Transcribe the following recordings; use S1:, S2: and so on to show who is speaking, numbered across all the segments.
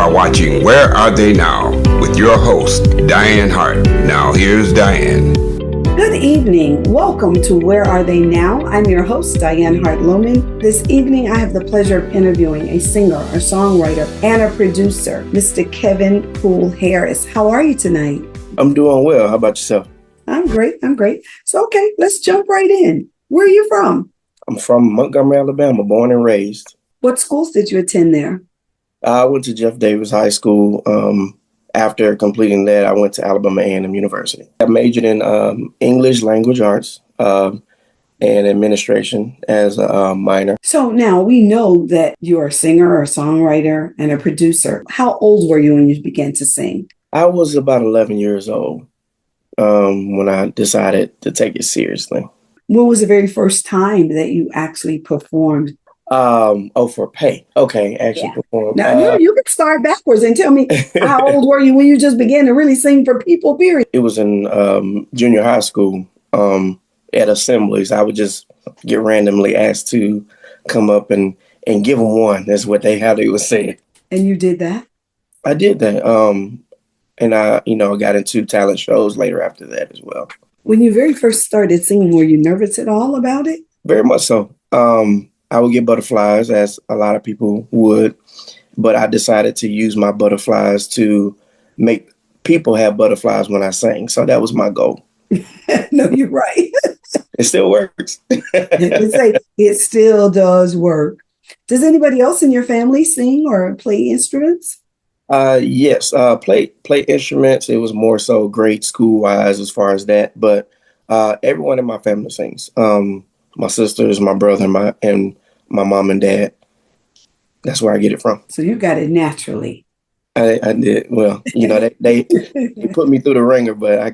S1: are watching Where Are They Now with your host, Dianne Hart. Now here's Dianne.
S2: Good evening. Welcome to Where Are They Now? I'm your host, Dianne Hart Lohman. This evening, I have the pleasure of interviewing a singer, a songwriter, and a producer, Mr. Kevin Khule Harris. How are you tonight?
S3: I'm doing well. How about yourself?
S2: I'm great. So, okay, let's jump right in. Where are you from?
S3: I'm from Montgomery, Alabama, born and raised.
S2: What schools did you attend there?
S3: I went to Jeff Davis High School. After completing that, I went to Alabama A&M University. I majored in English language arts and administration as a minor.
S2: So now we know that you're a singer, a songwriter, and a producer. How old were you when you began to sing?
S3: I was about 11 years old when I decided to take it seriously.
S2: When was the very first time that you actually performed?
S3: For pay. Okay, perform.
S2: Now, you can start backwards and tell me how old were you when you just began to really sing for people, period?
S3: It was in junior high school at assemblies. I would just get randomly asked to come up and give them one. That's what how they would say it.
S2: And you did that?
S3: I did that. And I got into talent shows later after that as well.
S2: When you very first started singing, were you nervous at all about it?
S3: Very much so. I would get butterflies, as a lot of people would, but I decided to use my butterflies to make people have butterflies when I sang. So that was my goal.
S2: No, you're right.
S3: It still works.
S2: It still does work. Does anybody else in your family sing or play instruments?
S3: Yes, play instruments. It was more so grade school wise as far as that, but everyone in my family sings. My sisters, my brother, and my mom and dad. That's where I get it from.
S2: So you got it naturally.
S3: I did. Well, they put me through the ringer, but I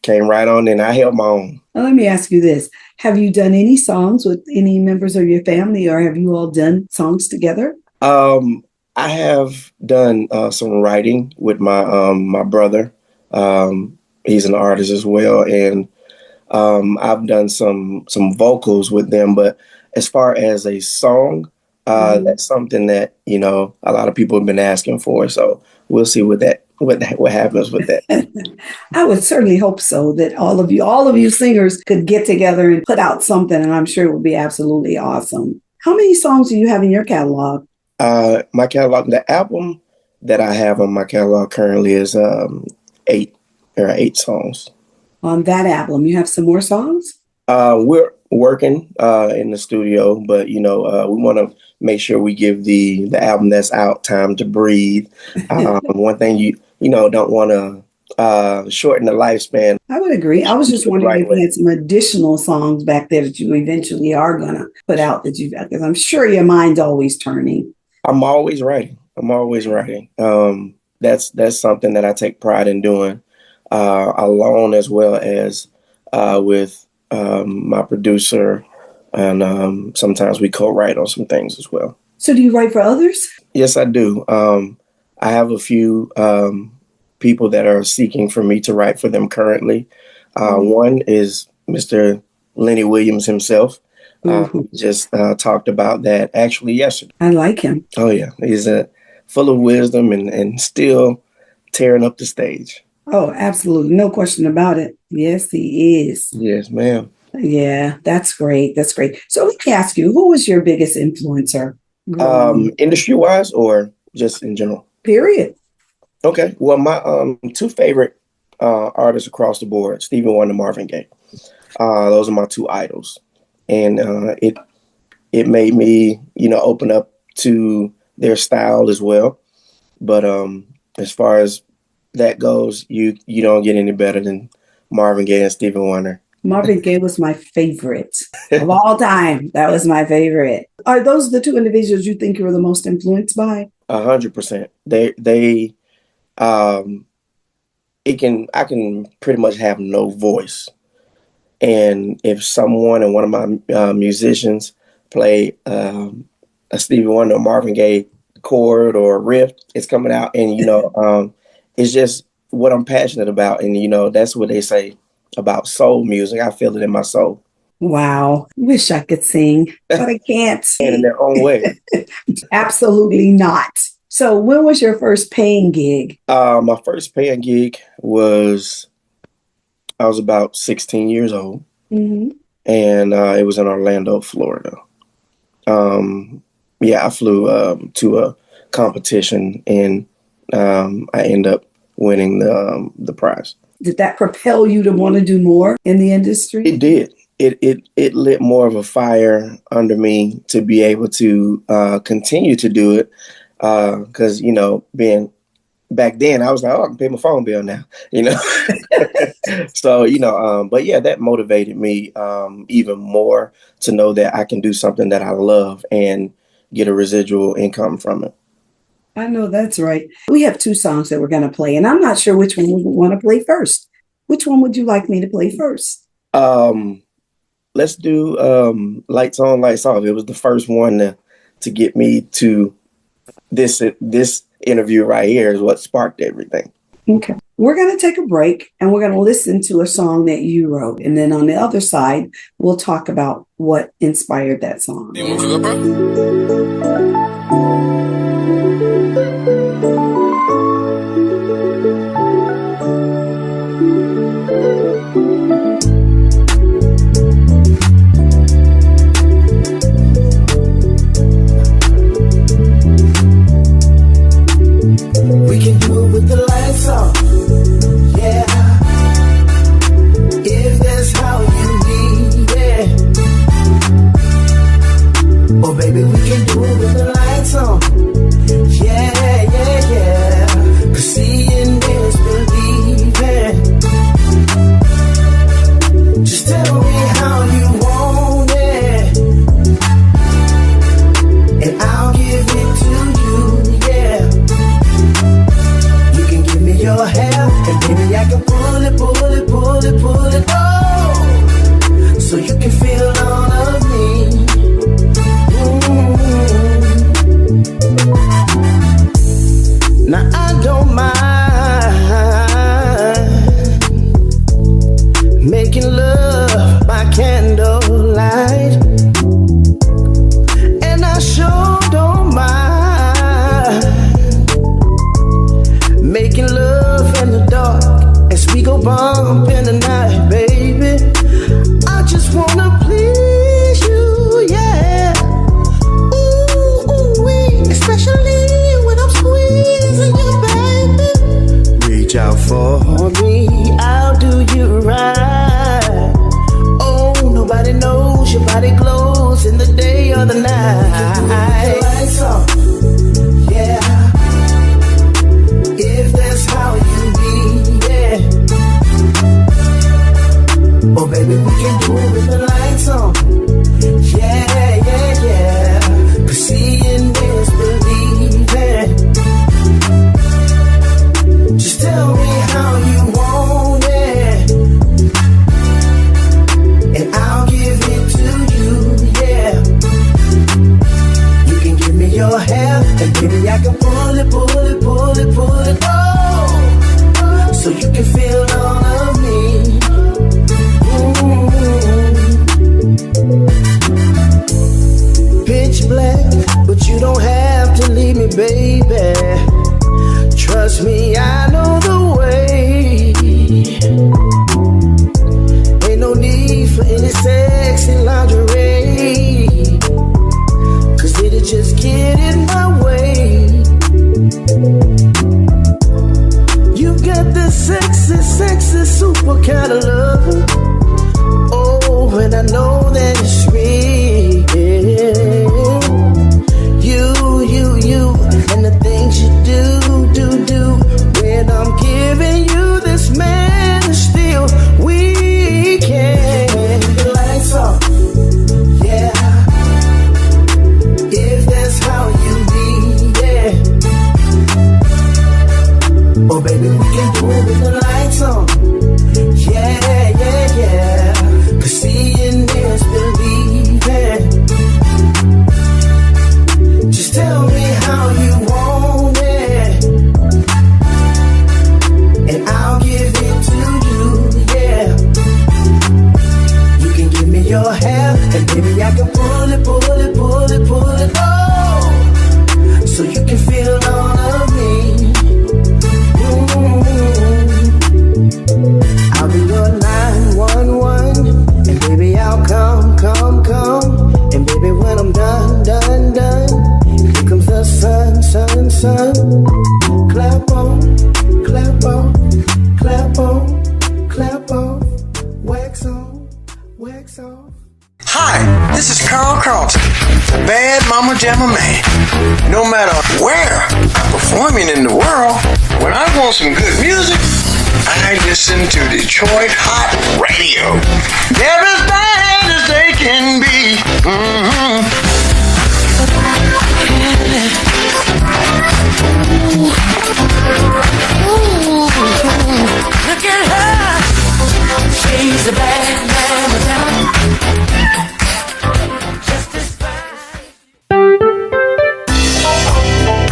S3: came right on and I held my own.
S2: Well, let me ask you this. Have you done any songs with any members of your family, or have you all done songs together?
S3: I have done some writing with my brother. He's an artist as well, and I've done some vocals with them. But as far as a song, that's something that a lot of people have been asking for. So we'll see what happens with that.
S2: I would certainly hope so, that all of you singers could get together and put out something, and I'm sure it would be absolutely awesome. How many songs do you have in your catalog?
S3: My catalog, the album that I have on my catalog currently is 8. There are 8 songs.
S2: On that album, you have some more songs?
S3: We're working in the studio, but we want to make sure we give the album that's out time to breathe. One thing you don't want to shorten the lifespan.
S2: I would agree. I was just wondering if you had some additional songs back there that you eventually are going to put out because I'm sure your mind's always turning.
S3: I'm always writing. That's something that I take pride in doing, alone as well as with my producer, and sometimes we co-write on some things as well.
S2: So do you write for others?
S3: Yes, I do. I have a few people that are seeking for me to write for them currently. One is Mr. Lenny Williams himself. We just talked about that actually yesterday.
S2: I like him.
S3: Oh, yeah. He's full of wisdom and still tearing up the stage.
S2: Oh, absolutely. No question about it. Yes, he is.
S3: Yes, ma'am.
S2: Yeah, that's great. So let me ask you, who was your biggest influencer?
S3: Industry-wise or just in general?
S2: Period.
S3: Okay. Well, my 2 favorite artists across the board, Stevie Wonder and Marvin Gaye. Those are my 2 idols. And it made me, open up to their style as well. But as far as that goes, you don't get any better than Marvin Gaye and Stevie Wonder.
S2: Marvin Gaye was my favorite of all time. That was my favorite. Are those the 2 individuals you think you were the most influenced by?
S3: 100%. I can pretty much have no voice. And if someone and one of my musicians play a Stevie Wonder or Marvin Gaye chord or riff, it's coming out. And, it's just what I'm passionate about. And, that's what they say about soul music. I feel it in my soul.
S2: Wow. Wish I could sing, but I can't.
S3: And in their own way.
S2: Absolutely not. So when was your first paying gig?
S3: My first paying gig was, I was about 16 years old. Mm-hmm. And it was in Orlando, Florida. I flew to a competition and I ended up winning the prize. Did
S2: that propel you to want to do more in the industry?
S3: It did. It lit more of a fire under me to be able to continue to do it. Because, being back then, I was like, oh, I can pay my phone bill now, So, but yeah, that motivated me even more to know that I can do something that I love and get a residual income from it.
S2: I know that's right. We have 2 songs that we're going to play, and I'm not sure which one we want to play first. Which one would you like me to play first?
S3: Let's do Lights On, Lights Off. It was the first one to get me to this interview right here is what sparked everything.
S2: Okay. We're going to take a break and we're going to listen to a song that you wrote. And then on the other side, we'll talk about what inspired that song.
S4: We can do it with the lights off, yeah. If that's how you need it. Oh baby, we can do it with the lights on, yeah, yeah, yeah. 'Cause seeing is believing. Just tell me how you want it, and I'll give it to you, yeah. Your hair, and baby I can pull it, oh, so you can feel all of me. Now I don't mind making love by candlelight, and I sure don't mind making love in the dark as we go bump in the night, baby. I just wanna please you, yeah. Ooh, especially when I'm squeezing you, baby. Reach out for me, I'll do you right. Oh, nobody knows your body glows in the day or the night. The lights off, yeah. If that's how you need it. Oh baby, we can do it with the lights on, yeah, yeah, yeah. 'Cause seeing is believing. Just tell me how you want it, and I'll give it to you, yeah. You can give me your hair, and baby I can pull it, oh, so you can feel all of me. Pitch black, but you don't have to leave me, baby. Trust me, I know the way. Ain't no need for any sexy lingerie, 'cause it'll just get in my way. You got the sexy, super kind of love. Oh, and I know that it's real. You, and the things you do. When I'm giving you this man, still we can. The lights off, yeah. If that's how you need it. Oh baby, we can do it with the lights on, yeah, yeah, yeah. 'Cause seeing is believing. Just tell me how you want it, and I'll give it to you, yeah. You can give me your son. Clap on, clap on, clap on, clap off, wax on, wax off.
S5: Hi, this is Carl Carlton, Bad Mama Jamma Man. No matter where I'm performing in the world, when I want some good music, I listen to Detroit Hot Radio. They're as bad as they can be. Mm-hmm. Look at her. She's a bad mama jamma.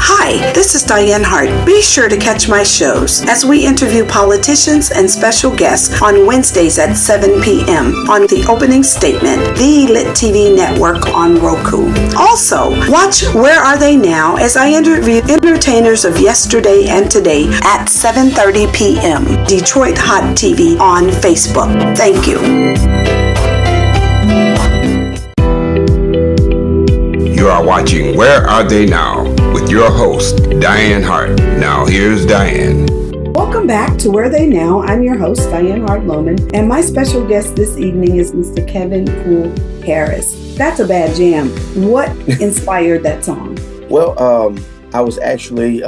S2: Hi, this is Dianne Hart. Be sure to catch my shows as we interview politicians and special guests on Wednesdays at 7 p.m. on The Opening Statement, the Lit TV network on Roku. Also, watch Where Are They Now as I interview entertainers of yesterday and today at 7:30 p.m. Detroit Hot TV on Facebook. Thank you.
S1: You are watching Where Are They Now with your host, Dianne Hart. Now here's Dianne.
S2: Welcome back to Where Are They Now. I'm your host, Dianne Hart Lohman, and my special guest this evening is Mr. Kevin Khule Harris. That's a bad jam. What inspired that song?
S3: Well, I was actually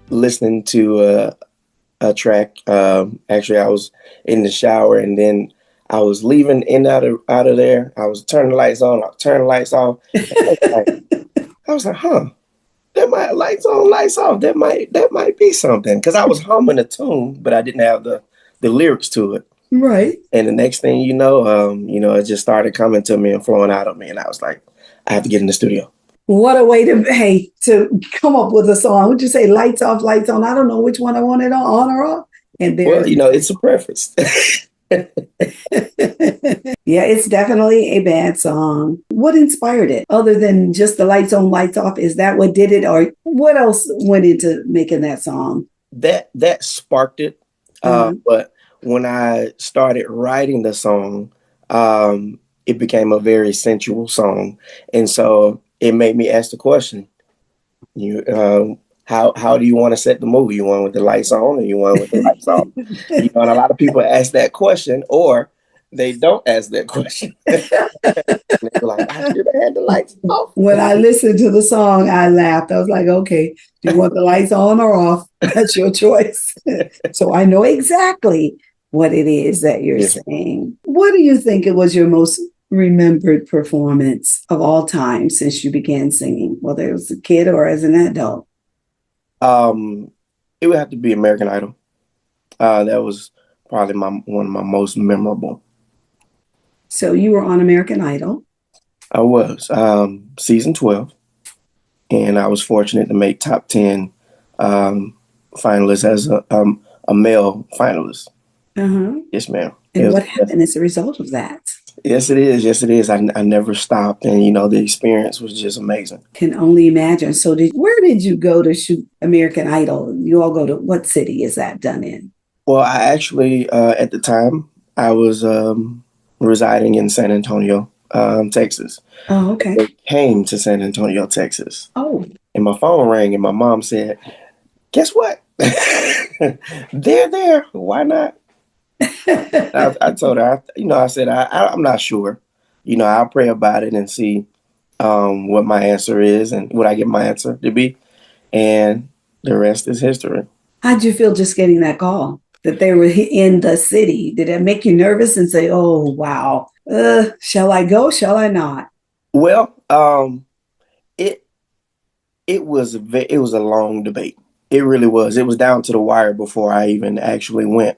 S3: listening to a track. Actually, I was in the shower, and then I was leaving in out of there. I was turning the lights on, I'll turn the lights off. I was like, that might lights on, lights off. That might be something. Because I was humming a tune, but I didn't have the lyrics to it.
S2: Right.
S3: And the next thing you know, it just started coming to me and flowing out of me. And I was like, I have to get in the studio.
S2: What a way to come up with a song. Would you say lights off, lights on? I don't know which one I want it on or off. And
S3: well, it's a preference.
S2: Yeah, it's definitely a bad song. What inspired it? Other than just the lights on, lights off, is that what did it? Or what else went into making that song?
S3: That sparked it. But when I started writing the song, it became a very sensual song. And so it made me ask the question, how do you want to set the mood? You want with the lights on or you want with the lights off? And a lot of people ask that question, or they don't ask that question. They're like, I should have had the lights off.
S2: When I listened to the song, I laughed. I was like, okay, do you want the lights on or off? That's your choice. So I know exactly what it is that you're saying. What do you think it was your most remembered performance of all time since you began singing, whether it was a kid or as an adult?
S3: It would have to be American Idol. That was probably one of my most memorable.
S2: So you were on American Idol?
S3: I was season 12, and I was fortunate to make top 10 finalists as a male finalist. Yes, ma'am.
S2: And what happened as a result of that?
S3: Yes, it is. Yes, it is. I never stopped. And, the experience was just amazing.
S2: Can only imagine. So where did you go to shoot American Idol? You all go to what city is that done in?
S3: Well, I actually, at the time, I was residing in San Antonio, Texas.
S2: Oh, okay.
S3: I came to San Antonio, Texas.
S2: Oh. And
S3: my phone rang and my mom said, guess what? They're there. Why not? I told her, I said, I'm not sure. I'll pray about it and see what my answer is and what I get my answer to be. And the rest is history.
S2: How'd you feel just getting that call that they were in the city? Did it make you nervous and say, oh, wow, shall I go? Shall I not?
S3: Well, it was a long debate. It really was. It was down to the wire before I even actually went,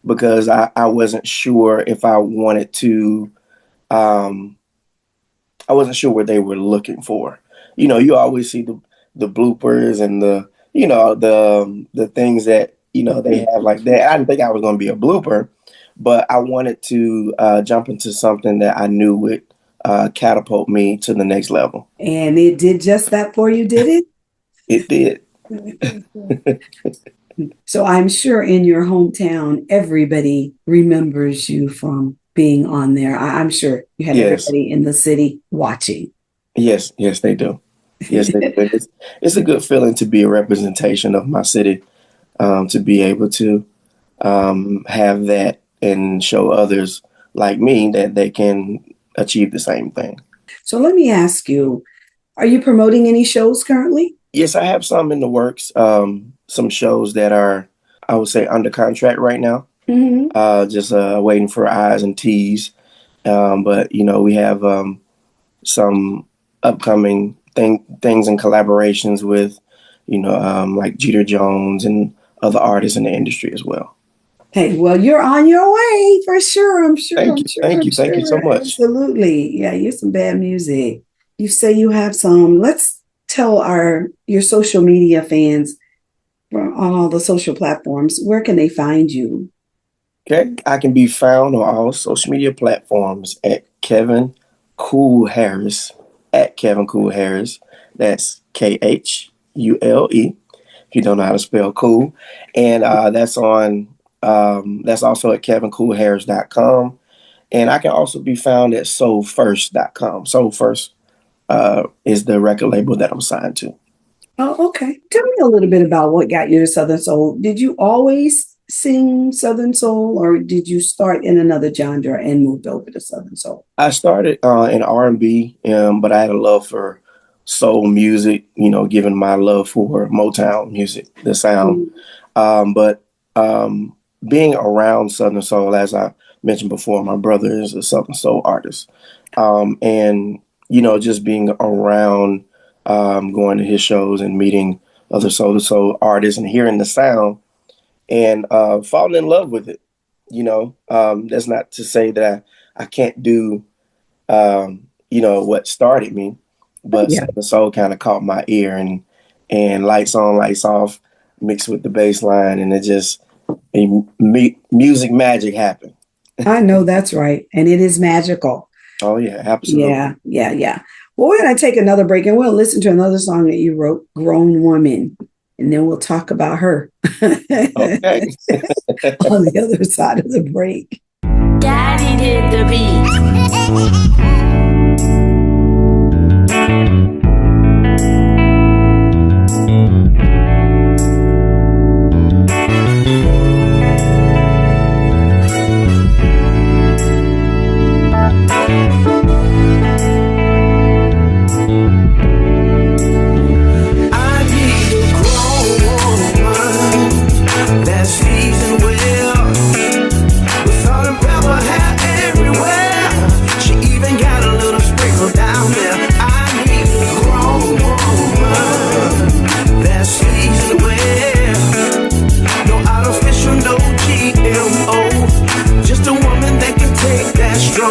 S3: because I wasn't sure if I wanted to, I wasn't sure what they were looking for. You always see the bloopers and the things that, they have like that. I didn't think I was going to be a blooper, but I wanted to jump into something that I knew would catapult me to the next level.
S2: And it did just that for you, did it?
S3: It did.
S2: So I'm sure in your hometown, everybody remembers you from being on there. I'm sure you had everybody in the city watching.
S3: Yes, they do. Yes, it's a good feeling to be a representation of my city, to be able to have that and show others like me that they can achieve the same thing.
S2: So let me ask you, are you promoting any shows currently?
S3: Yes, I have some in the works. Some shows that are, I would say, under contract right now. Just waiting for I's and T's. But we have some upcoming things and collaborations with, like Jeter Jones and other artists in the industry as well.
S2: Hey, well, you're on your way for sure. I'm sure.
S3: Thank you so much.
S2: Absolutely. Yeah, you're some bad music. You say you have some. Let's tell your social media fans on all the social platforms, where can they find you?
S3: Okay, I can be found on all social media platforms at Kevin Khule Harris, at Kevin Khule Harris. That's Khule. If you don't know how to spell cool, and that's on. That's also at kevinkhuleharris.com. And I can also be found at soulfirst.com. Soul First is the record label that I'm signed to.
S2: Oh, okay. Tell me a little bit about what got you to Southern Soul. Did you always sing Southern Soul, or did you start in another genre and moved over to Southern Soul?
S3: I started in R&B, but I had a love for soul music, given my love for Motown music, the sound. But being around Southern Soul, as I mentioned before, my brother is a Southern Soul artist. And, just being around, going to his shows and meeting other Southern Soul artists and hearing the sound and falling in love with it. That's not to say that I can't do, what started me, but Southern Soul kind of caught my ear and lights on, lights off, mixed with the bass line, and it just, music magic happened.
S2: I know that's right. And it is magical.
S3: Oh, yeah, absolutely.
S2: Yeah. Well, we're going to take another break and we'll listen to another song that you wrote, Grown Woman, and then we'll talk about her.
S3: Okay.
S2: On the other side of the break.
S6: Daddy did the beat.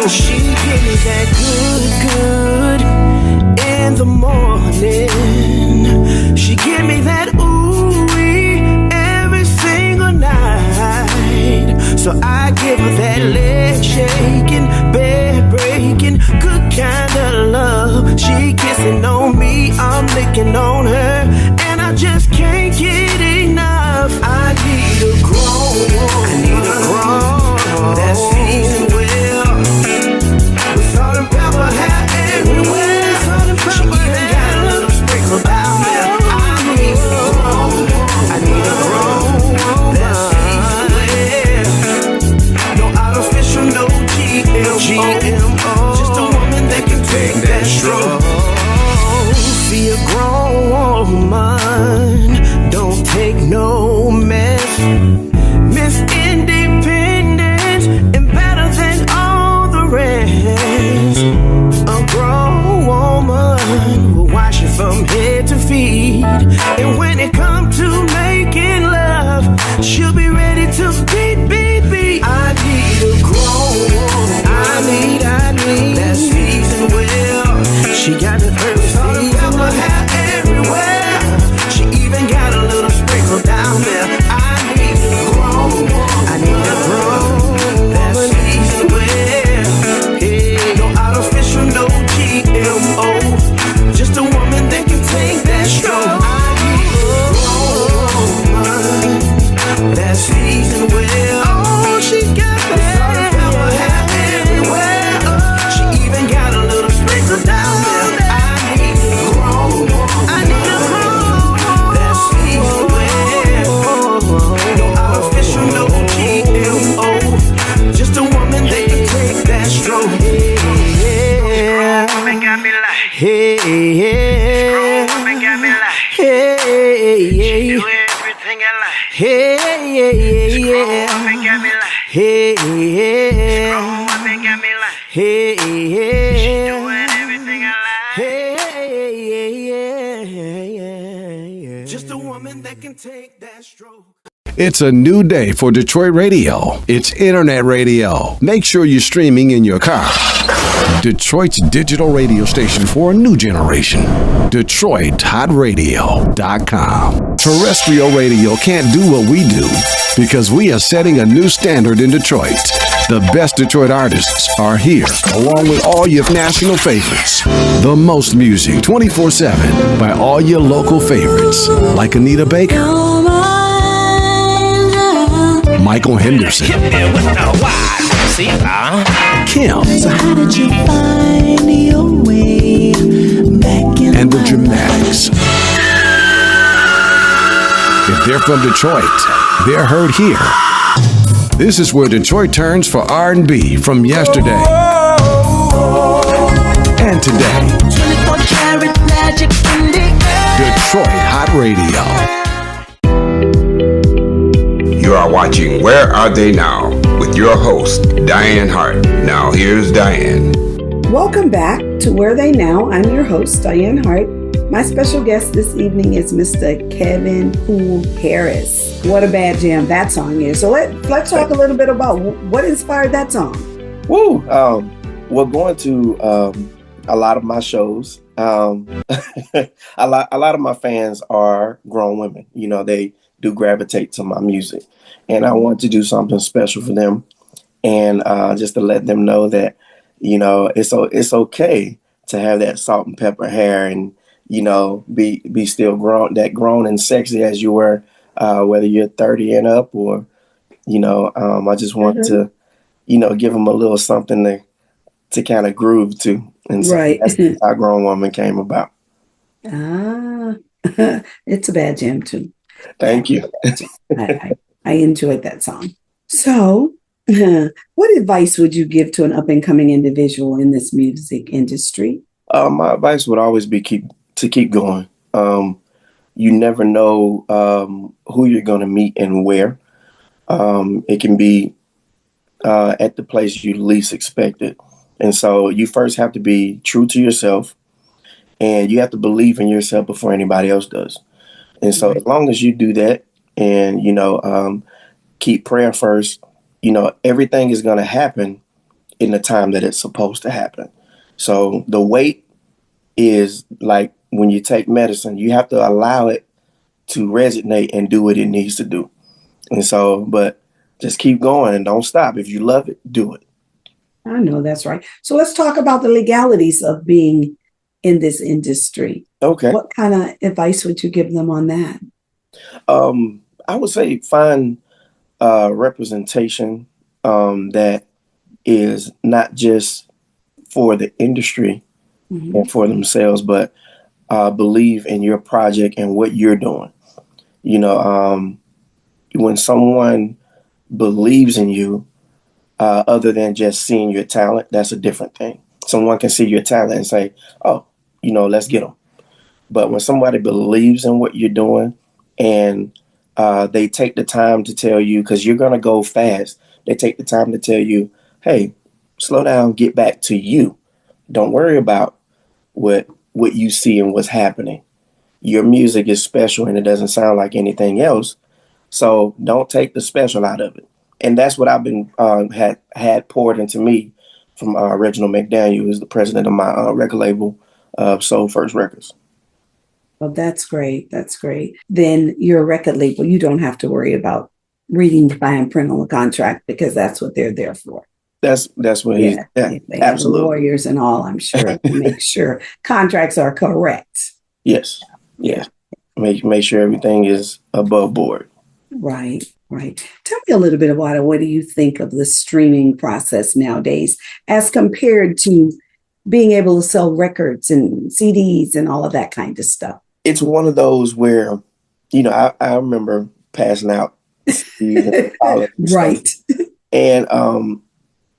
S4: She give me that good in the morning. She give me that ooh-wee every single night. So I give her that leg shaking, bed breaking, good kind of love. She kissing on me, I'm licking on her, and I just can't get enough. I need a grown woman. I need a grown that's seasoned well. Salt and pepper have everywhere. She even got a little sprinkle down there. I need a grown that's seasoned well. No artificial, no GMO. Just a woman that can take that stroll. Be a grown woman, don't take no mess. Miss Independence and better than all the rest. A grown woman will wash you from head to feet, and when it comes to making love, she'll be ready to beat. I need a grown woman. I need that seasoned well. She got the earth season everywhere. She even got a little sprinkle down there. I need a grown woman. I need a grown that seasoned well. Hey, no artificial, no GMO. Just a woman that can take that stroll. I need a grown woman that seasoned well. Oh, she got that. Everywhere. She even got a little sprinkle down there. I need Hey, hey, do everything I like. Hey, hey, hey, hey, doing everything I like. Just a woman that can take that stroke.
S1: It's a new day for Detroit radio. It's internet radio. Make sure you're streaming in your car. Detroit's digital radio station for a new generation. DetroitHotRadio.com. Terrestrial radio can't do what we do because we are setting a new standard in Detroit. The best Detroit artists are here, along with all your national favorites. The most music 24/7 by all your local favorites, like Anita Baker, Michael Henderson, Kim,
S4: So how did you find your way back in
S1: and the Dramatics. If they're from Detroit, they're heard here. This is where Detroit turns for R&B from yesterday and today.
S4: 24-karat magic in the air.
S1: Detroit Hot Radio. You are watching Where Are They Now with your host, Dianne Hart. Now here's Dianne.
S2: Welcome back to Where Are They Now? I'm your host, Dianne Hart. My special guest this evening is Mr. Kevin Khule Harris. What a bad jam that song is. So let's talk a little bit about what inspired that song.
S3: Woo! Well, going to a lot of my shows, a lot of my fans are grown women. You know, they do gravitate to my music, and I want to do something special for them, and just to let them know that, you know, it's okay to have that salt and pepper hair, and you know, be still grown and sexy as you were, whether you're 30 and up, or you know, I just want to, you know, give them a little something to kind of groove to, and so
S2: Right.
S3: that's how Grown Woman came about.
S2: It's a bad jam too.
S3: Thank you.
S2: I enjoyed that song. So, what advice would you give to an up-and-coming individual in this music industry?
S3: My advice would always be keep going. You never know who you're going to meet and where. It can be at the place you least expect it. And so you first have to be true to yourself, and you have to believe in yourself before anybody else does. And so as long as you do that, and, you know, keep prayer first, you know, everything is going to happen in the time that it's supposed to happen. So the wait is like when you take medicine, you have to allow it to resonate and do what it needs to do. And so, but just keep going and don't stop. If you love it, do it.
S2: I know that's right. So let's talk about the legalities of being in this industry.
S3: Okay.
S2: What kind of advice would you give them on that?
S3: I would say find representation that is not just for the industry and for themselves, but believe in your project and what you're doing. You know, when someone believes in you, other than just seeing your talent, that's a different thing. Someone can see your talent and say, oh, you know, let's get them. But when somebody believes in what you're doing, and they take the time to tell you, because you're going to go fast, they take the time to tell you, hey, slow down, get back to you. Don't worry about what you see and what's happening. Your music is special and it doesn't sound like anything else. So don't take the special out of it. And that's what I've been had poured into me from Reginald McDaniel, who's the president of my record label, Soul First Records.
S2: Well, that's great. That's great. Then your record label, you don't have to worry about reading the fine print on the contract, because that's what they're there for.
S3: That's what he's. Yeah,
S2: they
S3: absolutely.
S2: have lawyers and all, I'm sure, to make sure contracts are correct.
S3: Yes. Yeah. Make sure everything is above board.
S2: Right. Tell me a little bit about it. What do you think of the streaming process nowadays as compared to being able to sell records and CDs and all of that kind of stuff?
S3: It's one of those where, you know, I remember passing out CDs in college and
S2: Right.
S3: stuff. And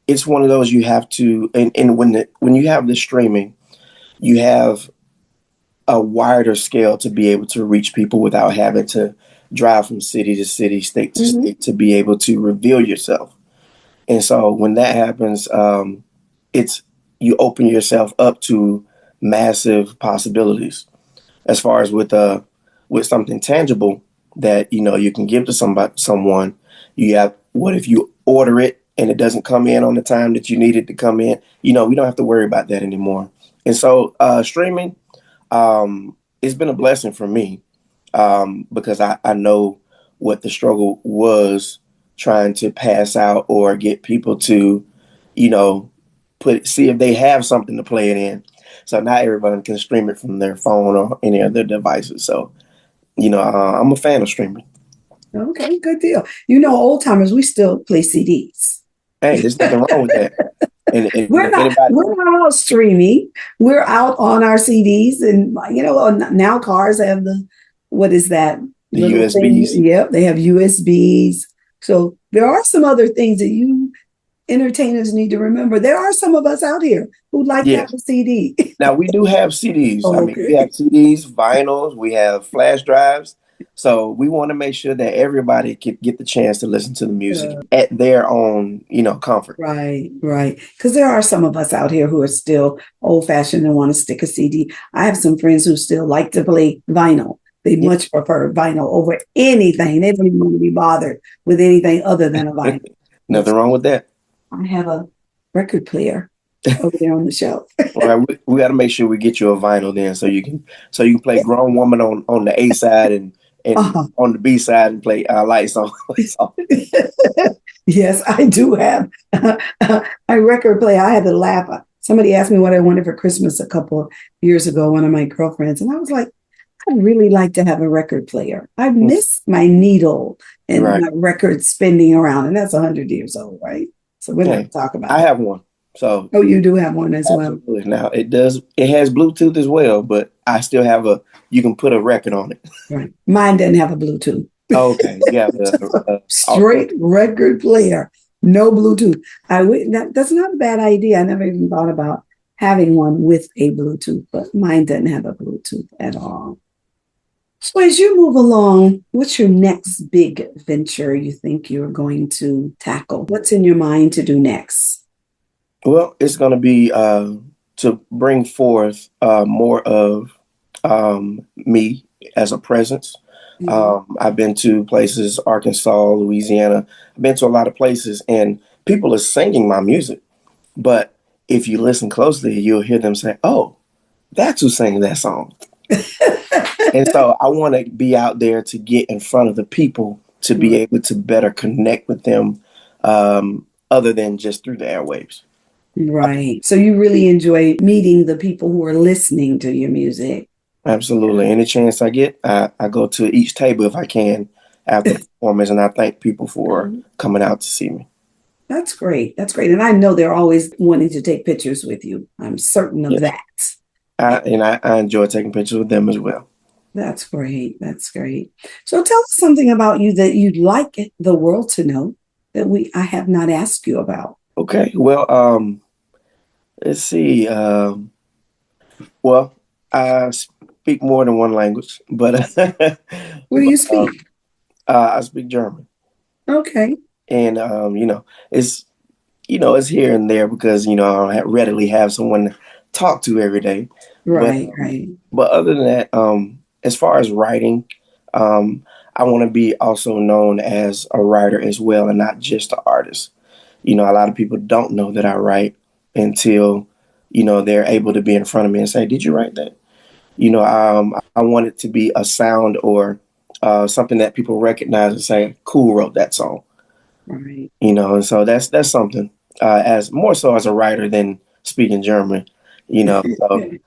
S3: it's one of those you have to, and when you have the streaming, you have a wider scale to be able to reach people without having to drive from city to city, state to state, to be able to reveal yourself. And so when that happens, it's you open yourself up to massive possibilities as far as with something tangible that you can give to someone. You have, what if you order it and it doesn't come in on the time that you need it to come in? We don't have to worry about that anymore. And so streaming, it's been a blessing for me, because I know what the struggle was trying to pass out or get people to, see if they have something to play it in. So not everyone can stream it from their phone or any of their devices. So, I'm a fan of streaming.
S2: Okay, good deal. Old timers, we still play CDs.
S3: Hey, there's nothing wrong with that. And
S2: we're not out streaming. We're out on our CDs, and now cars have what is that?
S3: The USBs.
S2: Yep, they have USBs. So there are some other things that you entertainers need to remember. There are some of us out here who like to have a CD. Now
S3: we do have CDs.
S2: Okay.
S3: I mean, we have CDs, vinyls, we have flash drives. So we want to make sure that everybody can get the chance to listen to the music at their own, comfort.
S2: Right. Because there are some of us out here who are still old-fashioned and want to stick a CD. I have some friends who still like to play vinyl. They much prefer vinyl over anything. They don't even want to be bothered with anything other than a vinyl.
S3: Nothing wrong with that.
S2: I have a record player over there on the shelf.
S3: All right, we got to make sure we get you a vinyl then, so you can play Grown Woman on the A side and on the B side and play Lights On.
S2: Yes, I do have a record player. I had to laugh. Somebody asked me what I wanted for Christmas a couple of years ago, one of my girlfriends, and I was like, I'd really like to have a record player. I miss my needle and my record spinning around, and that's 100 years old, right? So we're not going to talk about it.
S3: I have one. So
S2: you do have one as
S3: absolutely. Well. Now it has Bluetooth as well, but I still have you can put a record on it.
S2: Right. Mine doesn't have a Bluetooth.
S3: Okay. Yeah.
S2: Straight record player, no Bluetooth. That's not a bad idea. I never even thought about having one with a Bluetooth, but mine doesn't have a Bluetooth at all. So as you move along, what's your next big venture you think you're going to tackle? What's in your mind to do next?
S3: Well, it's going to be to bring forth more of me as a presence. Mm-hmm. I've been to places, Arkansas, Louisiana. I've been to a lot of places, and people are singing my music. But if you listen closely, you'll hear them say, "Oh, that's who sang that song." And so I want to be out there to get in front of the people to be able to better connect with them other than just through the airwaves.
S2: Right. So you really enjoy meeting the people who are listening to your music.
S3: Absolutely. Any chance I get, I go to each table if I can after the performance, and I thank people for coming out to see me. That's
S2: great. And I know they're always wanting to take pictures with you. I'm certain of that.
S3: I enjoy taking pictures with them as well.
S2: That's great. So tell us something about you that you'd like the world to know that I have not asked you about.
S3: Okay. Well, let's see. Well, I speak more than one language, but
S2: what do you speak?
S3: I speak German.
S2: Okay.
S3: And it's it's here and there because I don't readily have someone to talk to every day.
S2: Right.
S3: But other than that, as far as writing, I want to be also known as a writer as well, and not just an artist. A lot of people don't know that I write until they're able to be in front of me and say, "Did you write that?" I want it to be a sound or something that people recognize and say, "Khule wrote that song."
S2: Right.
S3: And so that's something as more so as a writer than speaking German. So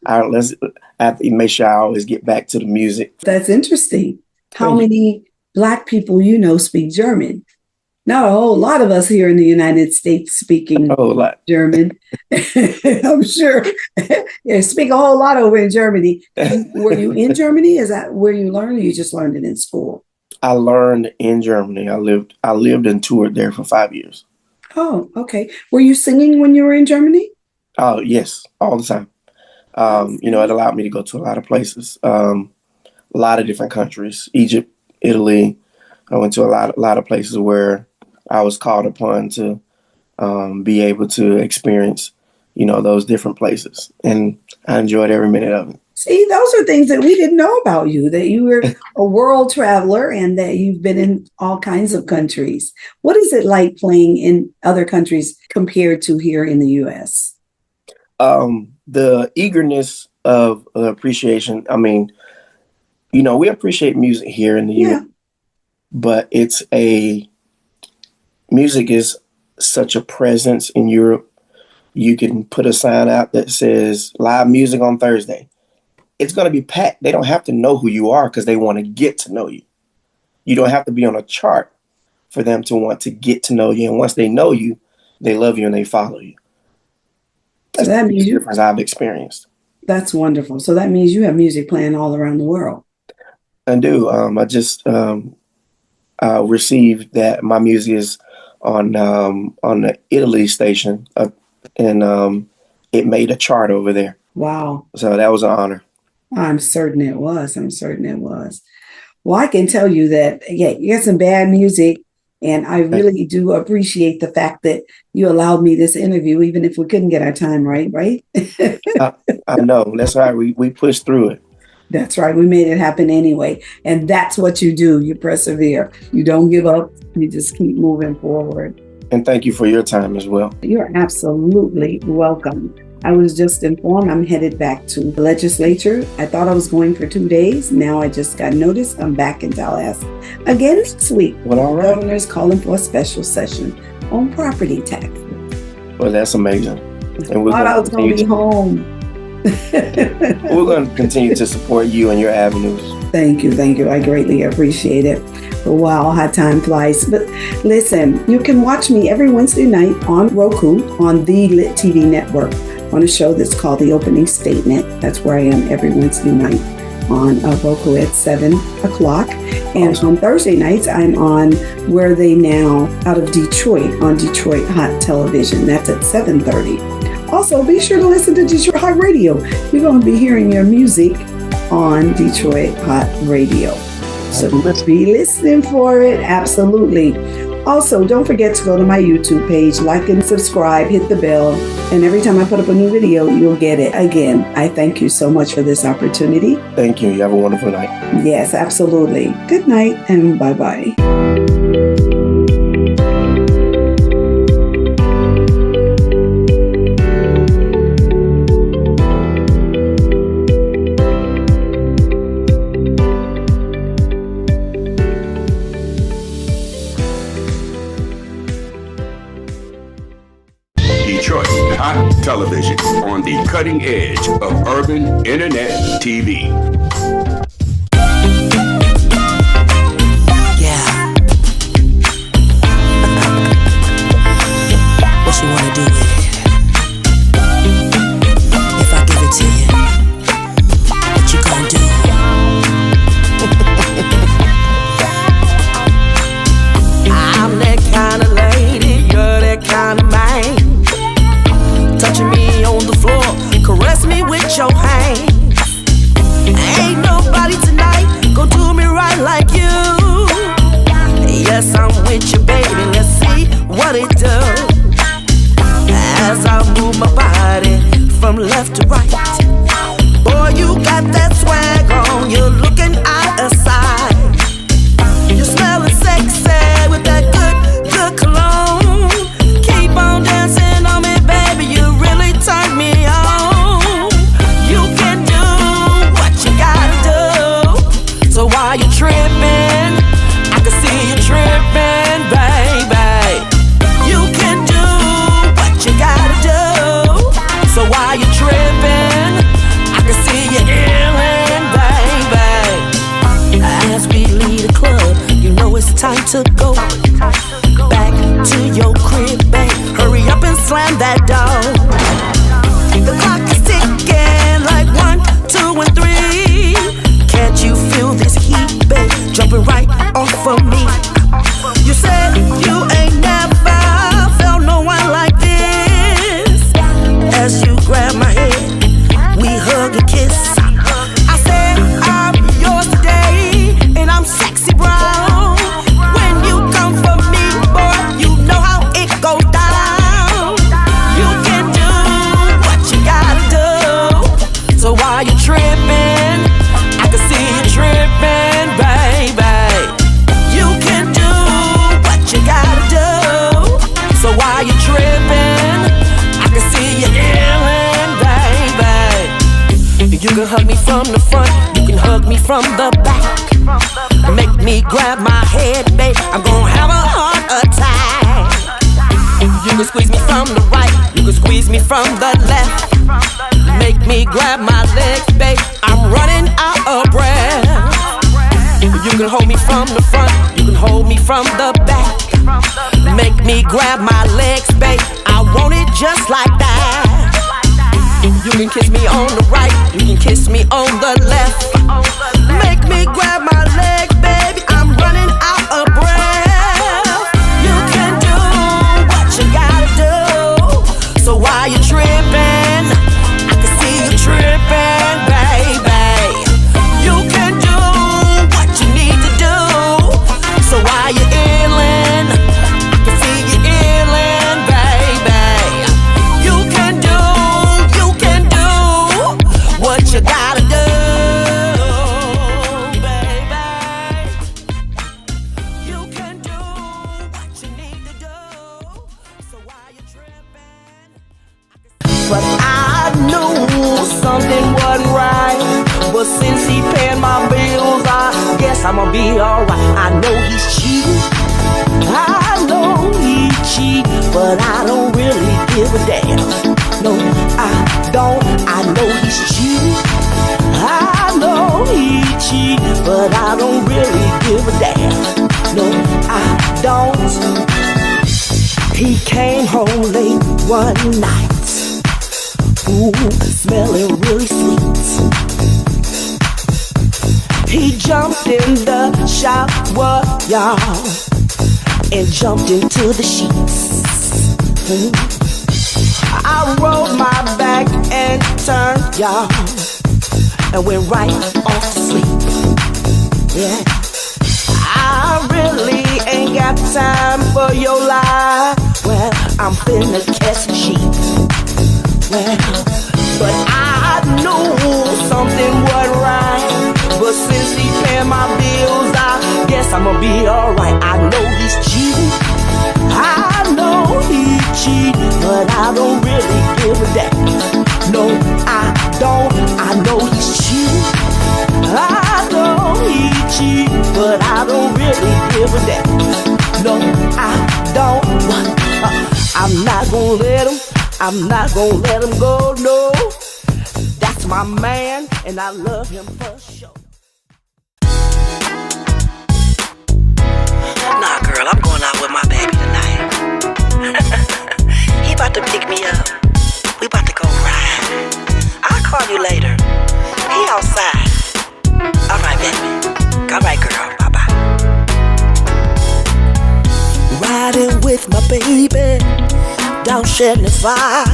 S3: I have to make sure I always get back to the music.
S2: That's interesting. How many Black people speak German? Not a whole lot of us here in the United States speaking German. I'm sure. Speak a whole lot over in Germany. Were you in Germany? Is that where you learned, or you just learned it in school?
S3: I learned in Germany. I lived and toured there for 5 years.
S2: Oh, okay. Were you singing when you were in Germany?
S3: Oh, yes, all the time. It allowed me to go to a lot of places, a lot of different countries, Egypt, Italy. I went to a lot of places where I was called upon to be able to experience, those different places. And I enjoyed every minute of it.
S2: See, those are things that we didn't know about you, that you were a world traveler and that you've been in all kinds of countries. What is it like playing in other countries compared to here in the U.S.?
S3: The eagerness of appreciation. I mean, we appreciate music here in the U.S., but music is such a presence in Europe. You can put a sign out that says live music on Thursday. It's going to be packed. They don't have to know who you are because they want to get to know you. You don't have to be on a chart for them to want to get to know you. And once they know you, they love you and they follow you. That's the difference I've experienced.
S2: That's wonderful. So that means you have music playing all around the world.
S3: I do. I just received that my music is on the Italy station, and it made a chart over there.
S2: Wow.
S3: So that was an honor.
S2: I'm certain it was. Well, I can tell you that, you got some bad music, and I really do appreciate the fact that you allowed me this interview, even if we couldn't get our time right?
S3: I know. That's right. We pushed through it.
S2: That's right. We made it happen anyway. And that's what you do. You persevere. You don't give up. You just keep moving forward.
S3: And thank you for your time as well.
S2: You're absolutely welcome. I was just informed I'm headed back to the legislature. I thought I was going for 2 days. Now I just got notice I'm back in Tallahassee again next week.
S3: Well, all right.
S2: The governor's calling for a special session on property tax.
S3: Well, that's amazing. And
S2: I was going to be home.
S3: We're going to continue to support you and your avenues.
S2: Thank you. I greatly appreciate it. Wow, how time flies. But listen, you can watch me every Wednesday night on Roku on the Lit TV network on a show that's called The Opening Statement. That's where I am every Wednesday night on Roku at 7 o'clock. And on Thursday nights, I'm on Where Are They Now out of Detroit on Detroit Hot Television. That's at 7:30. Also, be sure to listen to Detroit Hot Radio. You're going to be hearing your music on Detroit Hot Radio. So let's be listening for it. Absolutely. Also, don't forget to go to my YouTube page, like and subscribe, hit the bell, and every time I put up a new video, you'll get it. Again, I thank you so much for this opportunity.
S3: Thank you. You have a wonderful night.
S2: Yes, absolutely. Good night and bye-bye.
S7: Detroit Hot Television on the cutting edge of urban internet TV.
S8: Yeah. What you wanna do with it? If I give it to you, what you gonna do? I'm that kind of lady, you're that kind of man. Touching me on the floor, caress me with your hands. Ain't nobody tonight gonna do me right like you. Yes, I'm with you, baby, let's see what it does. As I move my body from left to right. Boy, you got that swag on, you're looking out of sight. You smelling sexy with that good cologne. Keep on dancing on me, baby, you really turn me on. You can do what you gotta do. So while you tripping, I can see you tripping, baby. You can do what you gotta do. So while you tripping, I can see you illin', baby. As we leave the club, you know it's time to go back to your crib, babe. Hurry up and slam that door. The clock is ticking like 1, 2, and 3. Can't you feel this heat, babe, jumping right off of me? You said you ain't never felt no one like this. As you grab my hand, we hug hug me from the back, make me grab my head, babe. I'm gonna have a heart attack. You can squeeze me from the right, you can squeeze me from the left, make me grab my legs, babe. I'm running out of breath. You can hold me from the front, you can hold me from the back, make me grab my legs, babe. I want it just like that. You can kiss me on the right, you can kiss me on the left, make me grab my legs, baby. I'm running out of breath. You can do what you gotta do. So why you tripping? I can see you tripping, baby. You can do what you need to do. So why you illin'? I can see you illin', baby. You can do what you gotta do, baby. You can do what you need to do. So why you tripping? But I knew something wasn't right. But since he paid my bills, I guess I'ma be alright. I know he's cheating, I know he cheat, but I don't really give a damn. No, I don't. I know he's cheating, I know he cheat, but I don't really give a damn. No, I don't. He came home late one night, ooh, smelling really sweet. He jumped in the shower, y'all, and jumped into the sheets. I rolled my back and turned, y'all, and went right off to sleep. Yeah, I really ain't got time for your lie. Well, I'm finna catch a sheep. Well, but I knew something wasn't right. But since he paid my bills, I guess I'ma be alright. I know he's cheating, I know he cheat, but I don't really give a damn. No, I don't. I know he's cheating, I know he cheat, but I don't really give a damn. No, I don't. I'm not gonna let him, I'm not gonna let him go, no. That's my man, and I love him for sure. Nah, girl, I'm going out with my baby tonight. He about to pick me up. We about to go ride. I'll call you later. He outside. Alright, baby. Alright, girl. Bye-bye. Riding with my baby down Shetland Fire.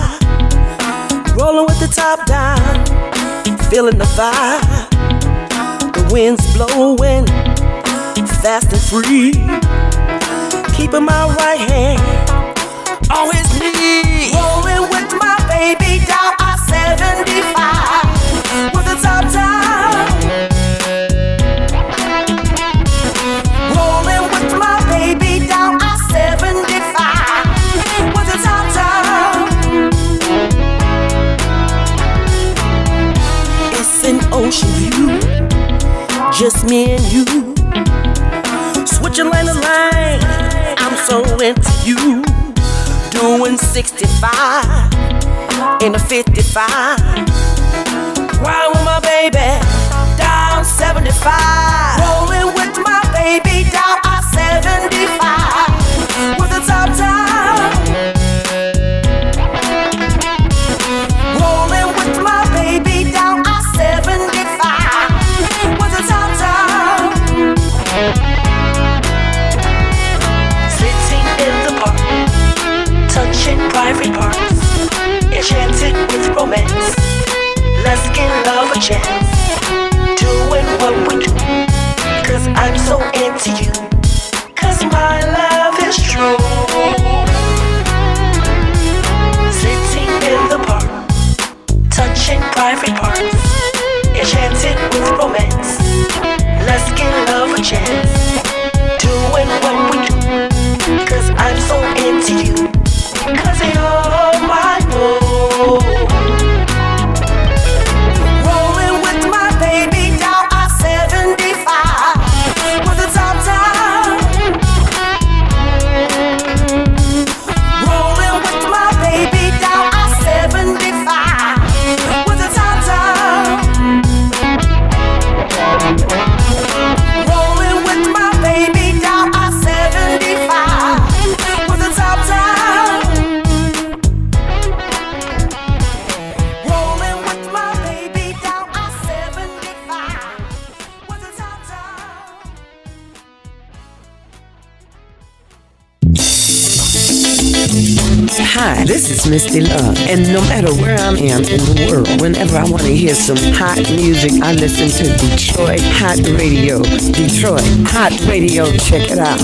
S8: Rolling with the top down, feeling the vibe. The wind's blowing fast and free, keeping my right hand on his knee. Rolling with my baby down I-75 with the top down. Rolling with my baby down I-75 with the top down. It's an ocean view, just me and you. Switching lane to lane, I'm so into you. Doing 65 in a 55. Riding with my baby down 75. Rolling with my baby down I-75 with the top down. Rolling with my baby down I-75 with the top down. Touching private parts, enchanted with romance. Let's give love a chance, doing what we do, 'cause I'm so into you, 'cause my love is true. Sitting in the park, touching private parts, enchanted with romance. Let's give love a chance, doing what we do, 'cause I'm so into you, 'cause you're my boo. Rolling with my baby down I
S9: Hi, this is Misty Love, and no matter where I am in the world, whenever I want to hear some hot music, I listen to Detroit Hot Radio. Detroit Hot Radio, check it out.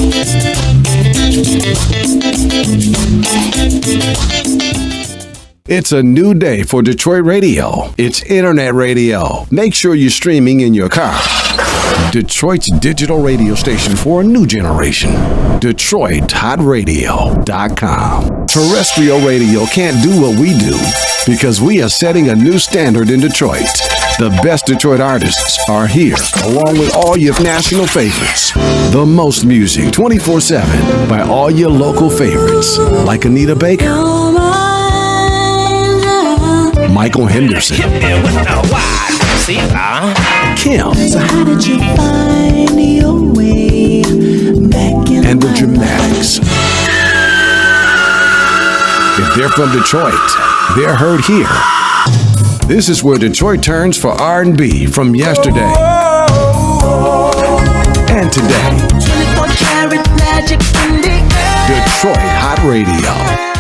S1: It's a new day for Detroit radio. It's internet radio. Make sure you're streaming in your car. Detroit's digital radio station for a new generation. DetroitHotRadio.com. Terrestrial radio can't do what we do because we are setting a new standard in Detroit. The best Detroit artists are here, along with all your national favorites. The most music 24/7 by all your local favorites, like Anita Baker, Michael Henderson, Kim,
S4: So how did you find your way back in
S1: and the Dramatics. If they're from Detroit, they're heard here. This is where Detroit turns for R&B from yesterday and today.
S8: 24 karat magic in the air.
S1: Detroit Hot Radio.